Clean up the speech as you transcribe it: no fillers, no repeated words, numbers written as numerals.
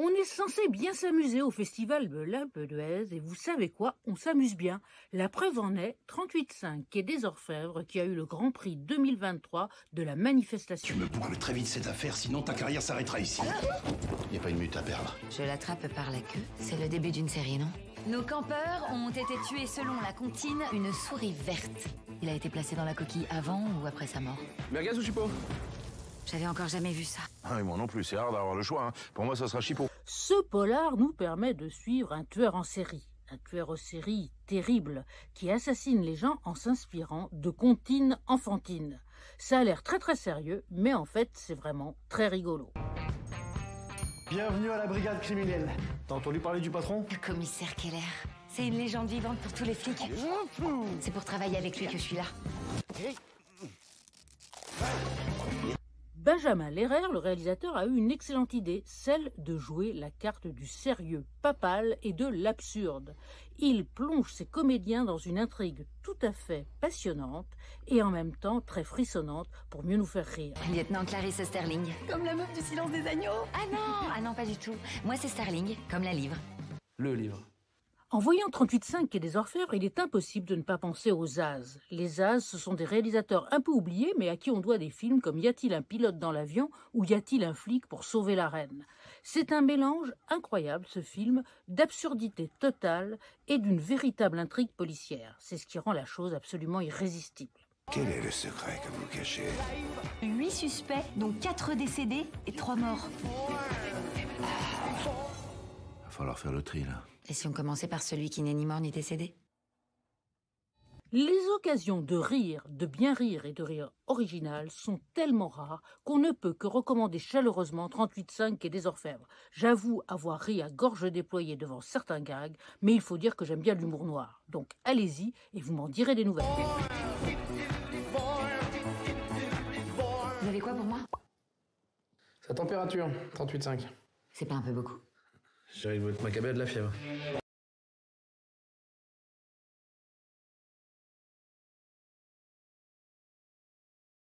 On est censé bien s'amuser au festival de l'Alpe d'Huez et vous savez quoi, on s'amuse bien. La preuve en est 38.5 quai des Orfèvres qui a eu le Grand Prix 2023 de la manifestation. Tu me boucles très vite cette affaire, sinon ta carrière s'arrêtera ici. Il n'y a pas une minute à perdre. Je l'attrape par la queue. C'est le début d'une série, non? Nos campeurs ont été tués selon la comptine, une souris verte. Il a été placé dans la coquille avant ou après sa mort? Merguez ou chipot? J'avais encore jamais vu ça. Ah oui, moi non plus, c'est rare d'avoir le choix. Hein. Pour moi, ça sera chipot. Ce polar nous permet de suivre un tueur en série. Un tueur en série terrible qui assassine les gens en s'inspirant de comptines enfantines. Ça a l'air très sérieux, mais en fait c'est vraiment très rigolo. Bienvenue à la brigade criminelle. T'as entendu parler du patron? Le commissaire Keller. C'est une légende vivante pour tous les flics. C'est pour travailler avec lui que je suis là. Benjamin Lerrer, le réalisateur, a eu une excellente idée, celle de jouer la carte du sérieux papal et de l'absurde. Il plonge ses comédiens dans une intrigue tout à fait passionnante et en même temps très frissonnante pour mieux nous faire rire. Lieutenant Clarisse Sterling. Comme la meuf du Silence des Agneaux. Ah non, pas du tout. Moi, c'est Sterling, comme la livre. Le livre. En voyant 38.5 quai des Orfèvres, il est impossible de ne pas penser aux Zaz. Les Zaz, ce sont des réalisateurs un peu oubliés, mais à qui on doit des films comme Y a-t-il un pilote dans l'avion ou Y a-t-il un flic pour sauver la reine. C'est un mélange incroyable, ce film, d'absurdité totale et d'une véritable intrigue policière. C'est ce qui rend la chose absolument irrésistible. Quel est le secret que vous cachez? 8 suspects, dont 4 décédés et 3 morts. Va falloir faire le tri, là. Et si on commençait par celui qui n'est ni mort ni décédé? Les occasions de rire, de bien rire et de rire original sont tellement rares qu'on ne peut que recommander chaleureusement 38.5 quai des Orfèvres. J'avoue avoir ri à gorge déployée devant certains gags, mais il faut dire que j'aime bien l'humour noir. Donc allez-y et vous m'en direz des nouvelles. Vous avez quoi pour moi? Sa température, 38,5. C'est pas un peu beaucoup? J'arrive votre macabé de la fièvre.